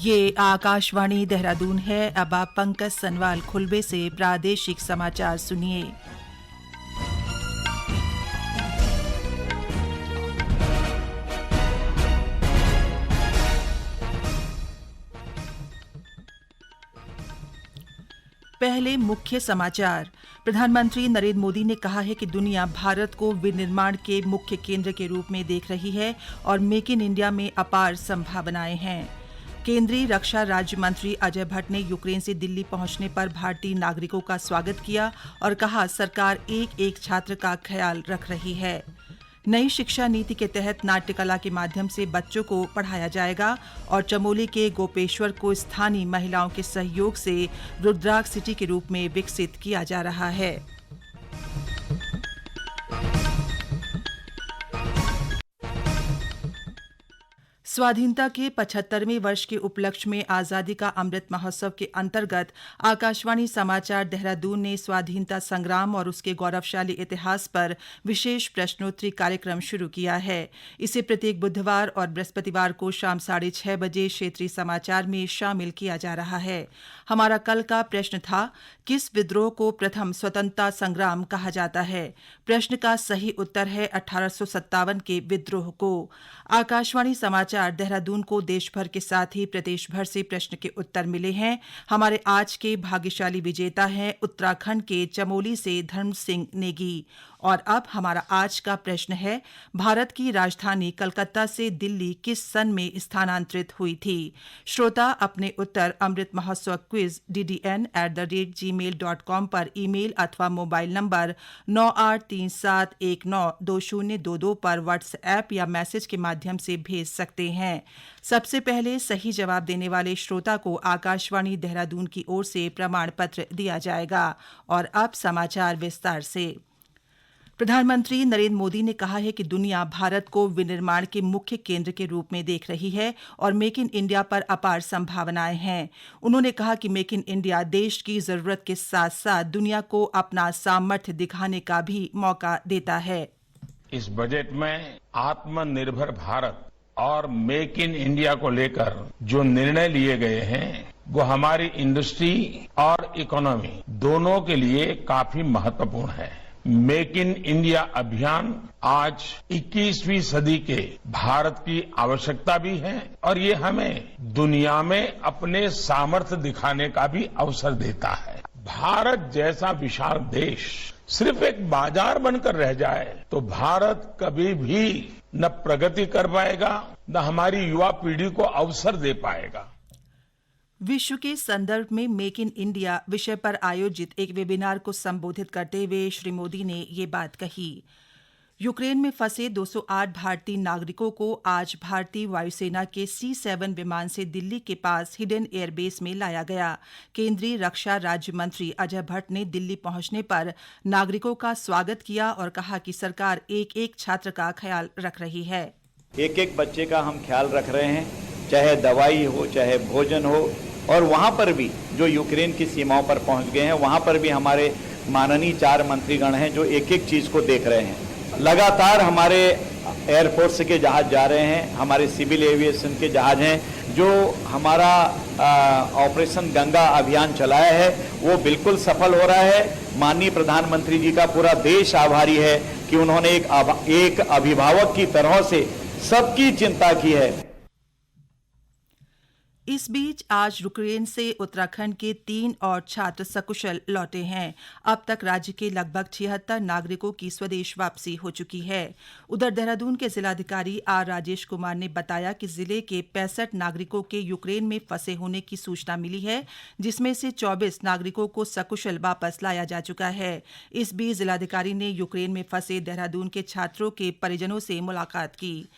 ये आकाशवाणी देहरादून है। अब आप पंकज सनवाल खुलबे से प्रादेशिक समाचार सुनिए। पहले मुख्य समाचार। प्रधानमंत्री नरेंद्र मोदी ने कहा है कि दुनिया भारत को विनिर्माण के मुख्य केंद्र के रूप में देख रही है और मेक इन इंडिया में अपार संभावनाएं हैं। केंद्रीय रक्षा राज्य मंत्री अजय भट्ट ने यूक्रेन से दिल्ली पहुंचने पर भारतीय नागरिकों का स्वागत किया और कहा, सरकार एक एक छात्र का ख्याल रख रही है। नई शिक्षा नीति के तहत नाट्य कला के माध्यम से बच्चों को पढ़ाया जाएगा और चमोली के गोपेश्वर को स्थानीय महिलाओं के सहयोग से रुद्राक्ष सिटी के रूप में विकसित किया जा रहा है। स्वाधीनता के 75वें वर्ष के उपलक्ष्य में आज़ादी का अमृत महोत्सव के अंतर्गत आकाशवाणी समाचार देहरादून ने स्वाधीनता संग्राम और उसके गौरवशाली इतिहास पर विशेष प्रश्नोत्तरी कार्यक्रम शुरू किया है। इसे प्रत्येक बुधवार और बृहस्पतिवार को शाम 6:30 बजे क्षेत्रीय समाचार में शामिल किया जा रहा है। हमारा कल का प्रश्न था, किस विद्रोह को प्रथम स्वतंत्रता संग्राम कहा जाता है? प्रश्न का सही उत्तर है 1857 के विद्रोह को। आकाशवाणी समाचार देहरादून को देश भर के साथ ही प्रदेश भर से प्रश्न के उत्तर मिले हैं। हमारे आज के भाग्यशाली विजेता हैं उत्तराखंड के चमोली से धर्म सिंह नेगी। और अब हमारा आज का प्रश्न है, भारत की राजधानी कलकत्ता से दिल्ली किस सन में स्थानांतरित हुई थी? श्रोता अपने उत्तर अमृत महोत्सव क्विज ddn@gmail.com पर ईमेल अथवा मोबाइल नंबर 9837192022 पर व्हाट्सएप या मैसेज के माध्यम से भेज सकते हैं। सबसे पहले सही जवाब देने वाले श्रोता को आकाशवाणी देहरादून की ओर से प्रमाण पत्र दिया जाएगा। और अब समाचार विस्तार से। प्रधानमंत्री नरेंद्र मोदी ने कहा है कि दुनिया भारत को विनिर्माण के मुख्य केंद्र के रूप में देख रही है और मेक इन इंडिया पर अपार संभावनाएं हैं। उन्होंने कहा कि मेक इन इंडिया देश की जरूरत के साथ साथ दुनिया को अपना सामर्थ्य दिखाने का भी मौका देता है। इस बजट में आत्मनिर्भर भारत और मेक इन इंडिया को लेकर जो निर्णय लिए गए हैं वो हमारी इंडस्ट्री और इकोनॉमी दोनों के लिए काफी महत्वपूर्ण है। मेक इन इंडिया अभियान आज 21वीं सदी के भारत की आवश्यकता भी है और ये हमें दुनिया में अपने सामर्थ्य दिखाने का भी अवसर देता है। भारत जैसा विशाल देश सिर्फ एक बाजार बनकर रह जाए तो भारत कभी भी न प्रगति कर पाएगा, न हमारी युवा पीढ़ी को अवसर दे पाएगा। विश्व के संदर्भ में मेक इन इंडिया विषय पर आयोजित एक वेबिनार को संबोधित करते हुए श्री मोदी ने ये बात कही। यूक्रेन में फंसे 208 भारतीय नागरिकों को आज भारतीय वायुसेना के C-7 विमान से दिल्ली के पास हिडन एयरबेस में लाया गया। केंद्रीय रक्षा राज्य मंत्री अजय भट्ट ने दिल्ली पहुंचने पर नागरिकों का स्वागत किया और कहा कि सरकार एक एक छात्र का ख्याल रख रही है। एक एक बच्चे का हम ख्याल रख रहे हैं, चाहे दवाई हो, चाहे भोजन हो। और वहाँ पर भी जो यूक्रेन की सीमाओं पर पहुँच गए हैं, वहाँ पर भी हमारे माननीय 4 मंत्रीगण हैं जो एक एक चीज़ को देख रहे हैं। लगातार हमारे एयरफोर्स के जहाज जा रहे हैं, हमारे सिविल एविएशन के जहाज हैं। जो हमारा ऑपरेशन गंगा अभियान चलाया है वो बिल्कुल सफल हो रहा है। माननीय प्रधानमंत्री जी का पूरा देश आभारी है कि उन्होंने एक अभिभावक की तरह से सबकी चिंता की है। इस बीच आज यूक्रेन से उत्तराखंड के 3 और छात्र सकुशल लौटे हैं। अब तक राज्य के लगभग 76 नागरिकों की स्वदेश वापसी हो चुकी है। उधर देहरादून के जिलाधिकारी आर राजेश कुमार ने बताया कि जिले के 65 नागरिकों के यूक्रेन में फंसे होने की सूचना मिली है, जिसमें से 24 नागरिकों को सकुशल वापस लाया जा चुका है। इस बीच जिलाधिकारी ने यूक्रेन में फंसे देहरादून के छात्रों के परिजनों से मुलाकात की।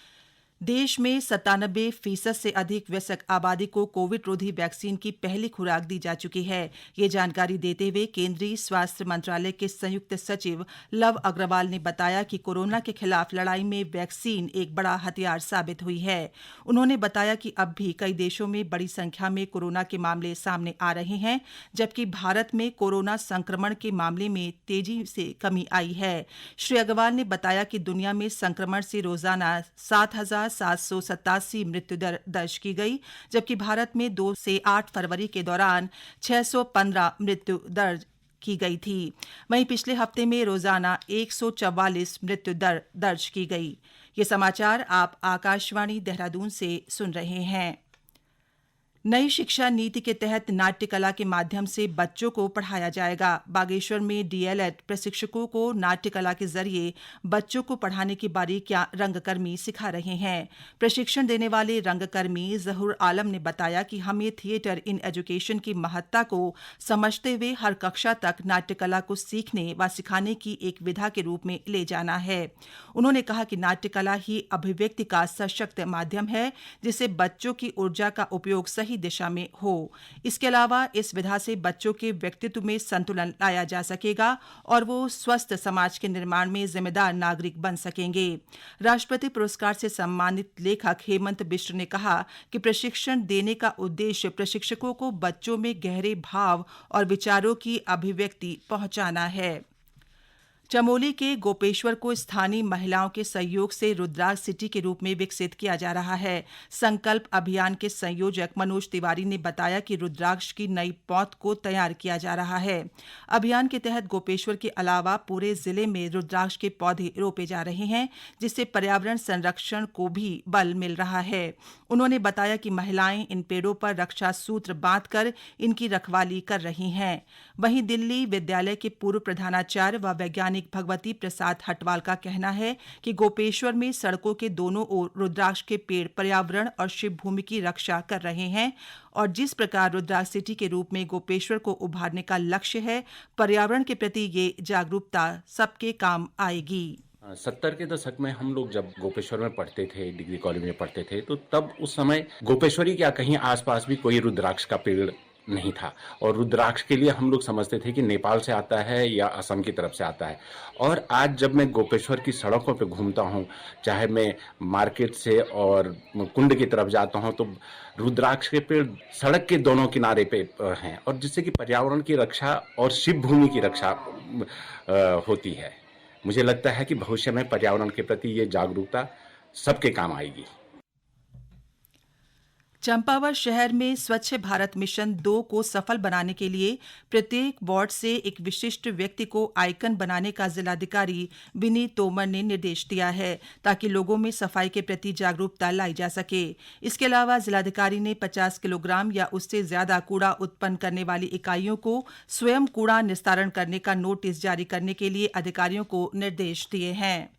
देश में 97% से अधिक वयस्क आबादी को कोविड रोधी वैक्सीन की पहली खुराक दी जा चुकी है। ये जानकारी देते हुए केंद्रीय स्वास्थ्य मंत्रालय के संयुक्त सचिव लव अग्रवाल ने बताया कि कोरोना के खिलाफ लड़ाई में वैक्सीन एक बड़ा हथियार साबित हुई है। उन्होंने बताया कि अब भी कई देशों में बड़ी संख्या में कोरोना के मामले सामने आ रहे हैं, जबकि भारत में कोरोना संक्रमण के मामले में तेजी से कमी आई है। श्री अग्रवाल ने बताया कि दुनिया में संक्रमण से रोजाना 7,000 787 मृत्यु दर दर्ज की गई, जबकि भारत में 2 से 8 फरवरी के दौरान 615 मृत्यु दर्ज की गई थी। वहीं पिछले हफ्ते में रोजाना 144 मृत्यु दर दर्ज की गई। ये समाचार आप आकाशवाणी देहरादून से सुन रहे हैं। नई शिक्षा नीति के तहत नाट्य कला के माध्यम से बच्चों को पढ़ाया जाएगा। बागेश्वर में डीएलएड प्रशिक्षकों को नाट्य कला के जरिए बच्चों को पढ़ाने की बारीकियां रंगकर्मी सिखा रहे हैं। प्रशिक्षण देने वाले रंगकर्मी जहूर आलम ने बताया कि हमें थिएटर इन एजुकेशन की महत्ता को समझते हुए हर कक्षा तक नाट्य कला को सीखने व सिखाने की एक विधा के रूप में ले जाना है। उन्होंने कहा कि नाट्य कला ही अभिव्यक्ति का सशक्त माध्यम है, जिससे बच्चों की ऊर्जा का उपयोग सही दिशा में हो। इसके अलावा इस विधा से बच्चों के व्यक्तित्व में संतुलन लाया जा सकेगा और वो स्वस्थ समाज के निर्माण में जिम्मेदार नागरिक बन सकेंगे। राष्ट्रपति पुरस्कार से सम्मानित लेखक हेमंत बिष्ट ने कहा कि प्रशिक्षण देने का उद्देश्य प्रशिक्षकों को बच्चों में गहरे भाव और विचारों की अभिव्यक्ति पहुंचाना है। चमोली के गोपेश्वर को स्थानीय महिलाओं के सहयोग से रुद्राक्ष सिटी के रूप में विकसित किया जा रहा है। संकल्प अभियान के संयोजक मनोज तिवारी ने बताया कि रुद्राक्ष की नई पौध को तैयार किया जा रहा है। अभियान के तहत गोपेश्वर के अलावा पूरे जिले में रुद्राक्ष के पौधे रोपे जा रहे हैं, जिससे पर्यावरण संरक्षण को भी बल मिल रहा है। उन्होंने बताया कि महिलाएं इन पेड़ों पर रक्षा सूत्र बांधकर इनकी रखवाली कर रही हैं। वहीं दिल्ली विद्यालय के पूर्व प्रधानाचार्य व वैज्ञानिक भगवती प्रसाद हटवाल का कहना है कि गोपेश्वर में सड़कों के दोनों ओर रुद्राक्ष के पेड़ पर्यावरण और शिव भूमि की रक्षा कर रहे हैं और जिस प्रकार रुद्राक्ष सिटी के रूप में गोपेश्वर को उभारने का लक्ष्य है, पर्यावरण के प्रति ये जागरूकता सबके काम आएगी। 70 के दशक में हम लोग जब गोपेश्वर में पढ़ते थे, डिग्री कॉलेज में पढ़ते थे, तो तब उस समय गोपेश्वरी क्या कहीं आसपास भी कोई रुद्राक्ष का पेड़ नहीं था और रुद्राक्ष के लिए हम लोग समझते थे कि नेपाल से आता है या असम की तरफ से आता है। और आज जब मैं गोपेश्वर की सड़कों पे घूमता हूँ, चाहे मैं मार्केट से और कुंड की तरफ जाता हूँ, तो रुद्राक्ष के पेड़ सड़क के दोनों किनारे पे हैं और जिससे कि पर्यावरण की रक्षा और शिव भूमि की रक्षा होती है। मुझे लगता है कि भविष्य में पर्यावरण के प्रति ये जागरूकता सबके काम आएगी। चंपावत शहर में स्वच्छ भारत मिशन 2 को सफल बनाने के लिए प्रत्येक वार्ड से एक विशिष्ट व्यक्ति को आइकन बनाने का जिलाधिकारी विनीत तोमर ने निर्देश दिया है, ताकि लोगों में सफाई के प्रति जागरूकता लाई जा सके। इसके अलावा जिलाधिकारी ने 50 किलोग्राम या उससे ज्यादा कूड़ा उत्पन्न करने वाली इकाइयों को स्वयं कूड़ा निस्तारण करने का नोटिस जारी करने के लिए अधिकारियों को निर्देश दिए हैं।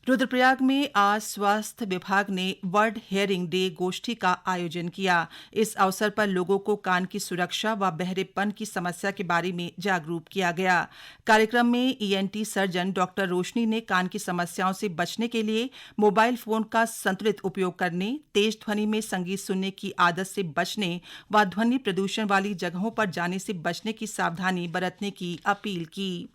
रुद्रप्रयाग में आज स्वास्थ्य विभाग ने वर्ल्ड हेयरिंग डे गोष्ठी का आयोजन किया। इस अवसर पर लोगों को कान की सुरक्षा व बहरेपन की समस्या के बारे में जागरूक किया गया। कार्यक्रम में ईएनटी सर्जन डॉक्टर रोशनी ने कान की समस्याओं से बचने के लिए मोबाइल फोन का संतुलित उपयोग करने, तेज ध्वनि में संगीत सुनने की आदत से बचने व ध्वनि प्रदूषण वाली जगहों पर जाने से बचने की सावधानी बरतने की अपील की।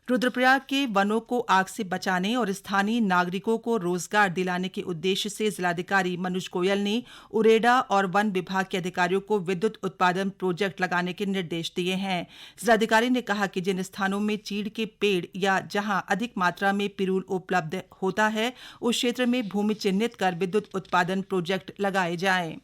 रुद्रप्रयाग के वनों को आग से बचाने और स्थानीय नागरिकों को रोजगार दिलाने के उद्देश्य से जिलाधिकारी मनुज गोयल ने उरेडा और वन विभाग के अधिकारियों को विद्युत उत्पादन प्रोजेक्ट लगाने के निर्देश दिए हैं। जिलाधिकारी ने कहा कि जिन स्थानों में चीड़ के पेड़ या जहां अधिक मात्रा में पिरूल उपलब्ध होता है, उस क्षेत्र में भूमि चिन्हित कर विद्युत उत्पादन प्रोजेक्ट लगाए जाएं।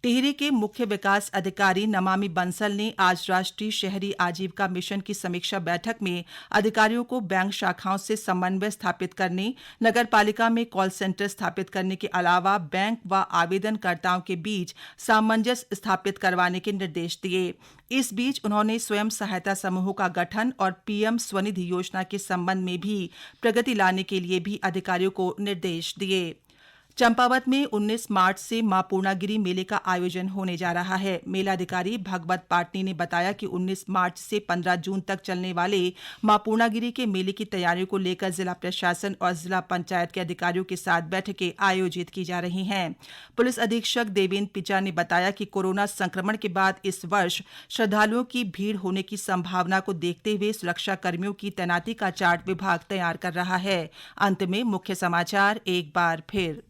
टिहरी के मुख्य विकास अधिकारी नमामि बंसल ने आज राष्ट्रीय शहरी आजीविका मिशन की समीक्षा बैठक में अधिकारियों को बैंक शाखाओं से समन्वय स्थापित करने, नगरपालिका में कॉल सेंटर स्थापित करने के अलावा बैंक व आवेदनकर्ताओं के बीच सामंजस्य स्थापित करवाने के निर्देश दिए। इस बीच उन्होंने स्वयं सहायता समूहों का गठन और पीएम स्वनिधि योजना के संबंध में भी प्रगति लाने के लिए भी अधिकारियों को निर्देश दिए। चंपावत में 19 मार्च से मां पूर्णागिरि मेले का आयोजन होने जा रहा है। मेलाधिकारी भगवत पाटनी ने बताया कि 19 मार्च से 15 जून तक चलने वाले मां पूर्णागिरि के मेले की तैयारियों को लेकर जिला प्रशासन और जिला पंचायत के अधिकारियों के साथ बैठकें आयोजित की जा रही हैं। पुलिस अधीक्षक देवेंद्र पिचा ने बताया कि कोरोना संक्रमण के बाद इस वर्ष श्रद्धालुओं की भीड़ होने की संभावना को देखते हुए सुरक्षा कर्मियों की तैनाती का चार्ट विभाग तैयार कर रहा है। अंत में मुख्य समाचार एक बार फिर।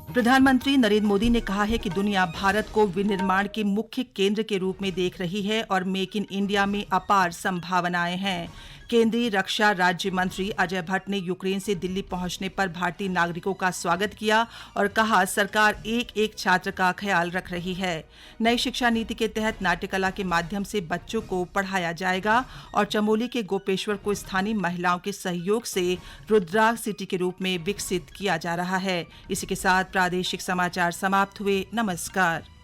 प्रधानमंत्री नरेंद्र मोदी ने कहा है कि दुनिया भारत को विनिर्माण के मुख्य केंद्र के रूप में देख रही है और मेक इन इंडिया में अपार संभावनाएं हैं। केंद्रीय रक्षा राज्य मंत्री अजय भट्ट ने यूक्रेन से दिल्ली पहुंचने पर भारतीय नागरिकों का स्वागत किया और कहा सरकार एक एक छात्र का ख्याल रख रही है। नई शिक्षा नीति के तहत नाट्यकला के माध्यम से बच्चों को पढ़ाया जाएगा और चमोली के गोपेश्वर को स्थानीय महिलाओं के सहयोग से रुद्राक्ष सिटी के रूप में विकसित किया जा रहा है। इसी के साथ प्रादेशिक समाचार समाप्त हुए। नमस्कार।